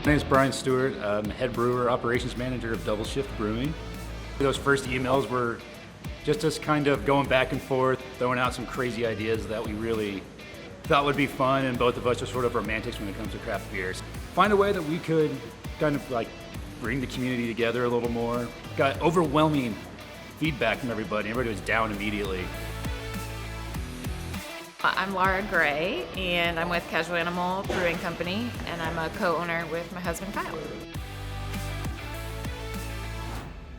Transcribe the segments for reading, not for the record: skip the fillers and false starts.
My name is Brian Stewart. I'm head brewer, operations manager of Double Shift Brewing. Those first emails were just us kind of going back and forth, throwing out some crazy ideas that we really thought would be fun, and both of us are sort of romantics when it comes to craft beers. Find a way that we could kind of like bring the community together a little more. Got overwhelming feedback from everybody. Everybody was down immediately. I'm Laura Gray, and I'm with Casual Animal Brewing Company, and I'm a co-owner with my husband Kyle.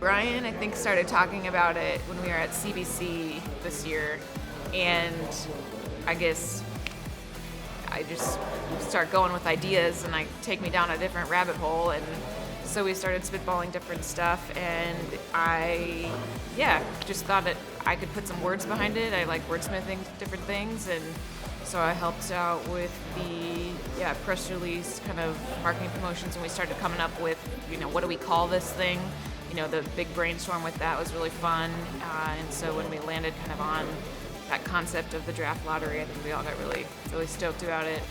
Brian, I think, started talking about it when we were at CBC this year, and I guess I just start going with ideas, and take me down a different rabbit hole, and so we started spitballing different stuff, and I just thought that I could put some words behind it. I like wordsmithing different things, and so I helped out with the press release kind of marketing promotions, and we started coming up with, what do we call this thing? The big brainstorm with that was really fun, and so when we landed kind of on that concept of the Draught Lottery, I think we all got really stoked about it.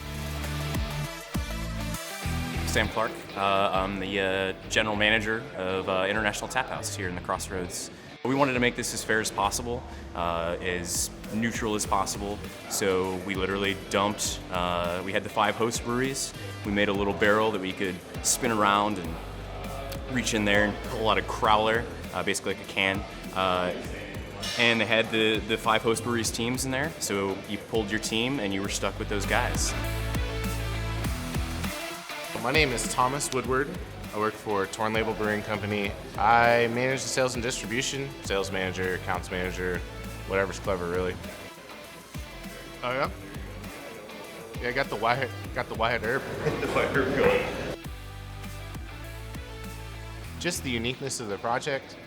Sam Clark. I'm the general manager of International Tap House here in the Crossroads. We wanted to make this as fair as possible, as neutral as possible. So we literally dumped, we had the 5 host breweries. We made a little barrel that we could spin around and reach in there and pull out a crowler, basically like a can. And they had the 5 host breweries teams in there. So you pulled your team and you were stuck with those guys. My name is Thomas Woodward. I work for Torn Label Brewing Company. I manage the sales and distribution, sales manager, accounts manager, whatever's clever, really. Oh yeah? Yeah, I got the Wyatt herb. The Wyatt herb going. Just the uniqueness of the project.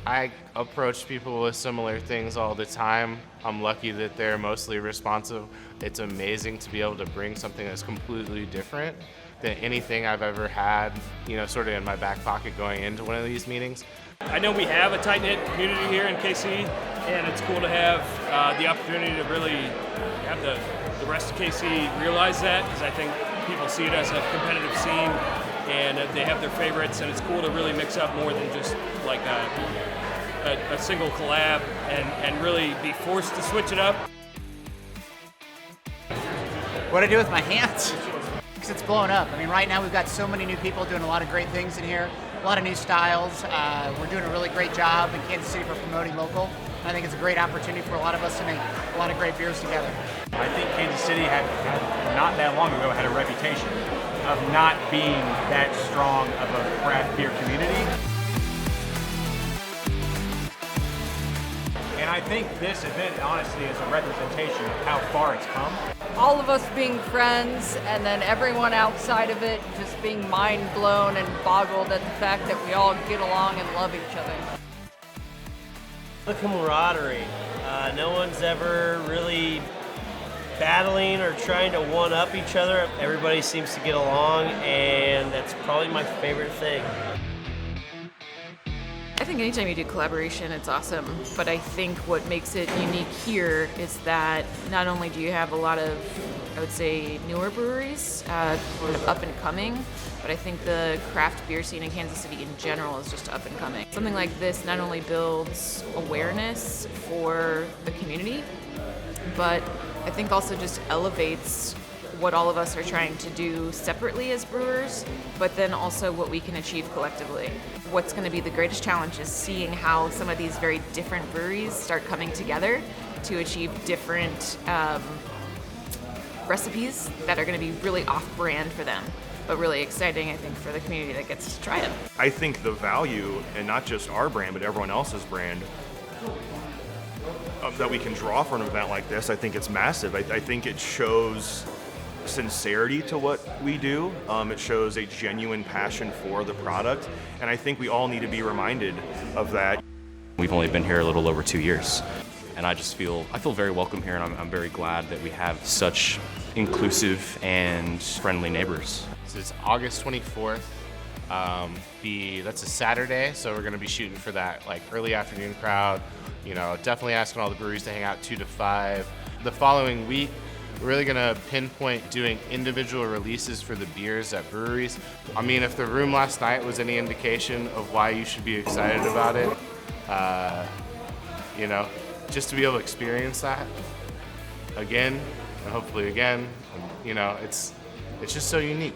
I approach people with similar things all the time. I'm lucky that they're mostly responsive. It's amazing to be able to bring something that's completely different than anything I've ever had, sort of in my back pocket going into one of these meetings. I know we have a tight-knit community here in KC, and it's cool to have the opportunity to really have the rest of KC realize that, because I think people see it as a competitive scene, and they have their favorites, and it's cool to really mix up more than just like a single collab and really be forced to switch it up. What do I do with my hands? Because it's blown up. I mean, right now we've got so many new people doing a lot of great things in here, a lot of new styles. We're doing a really great job in Kansas City for promoting local. I think it's a great opportunity for a lot of us to make a lot of great beers together. I think Kansas City had not that long ago had a reputation of not being that strong of a craft beer community. And I think this event, honestly, is a representation of how far it's come. All of us being friends, and then everyone outside of it just being mind blown and boggled at the fact that we all get along and love each other. The camaraderie. No one's ever really battling or trying to one-up each other. Everybody seems to get along, and that's probably my favorite thing. I think anytime you do collaboration, it's awesome, but I think what makes it unique here is that not only do you have a lot of, I would say, newer breweries, kind of up and coming, but I think the craft beer scene in Kansas City in general is just up and coming. Something like this not only builds awareness for the community, but I think also just elevates what all of us are trying to do separately as brewers, but then also what we can achieve collectively. What's going to be the greatest challenge is seeing how some of these very different breweries start coming together to achieve different recipes that are going to be really off-brand for them, but really exciting, I think, for the community that gets to try them. I think the value, and not just our brand, but everyone else's brand, that we can draw for an event like this, I think it's massive. I think it shows sincerity to what we do. It shows a genuine passion for the product, and I think we all need to be reminded of that. We've only been here a little over 2 years, and I feel very welcome here, and I'm very glad that we have such inclusive and friendly neighbors. So it's August 24th. That's a Saturday, so we're going to be shooting for that early afternoon crowd. Definitely asking all the breweries to hang out 2 to 5. The following week, We're really gonna pinpoint doing individual releases for the beers at breweries. I mean, if the room last night was any indication of why you should be excited about it, you know, just to be able to experience that again, and hopefully again, you know, it's just so unique.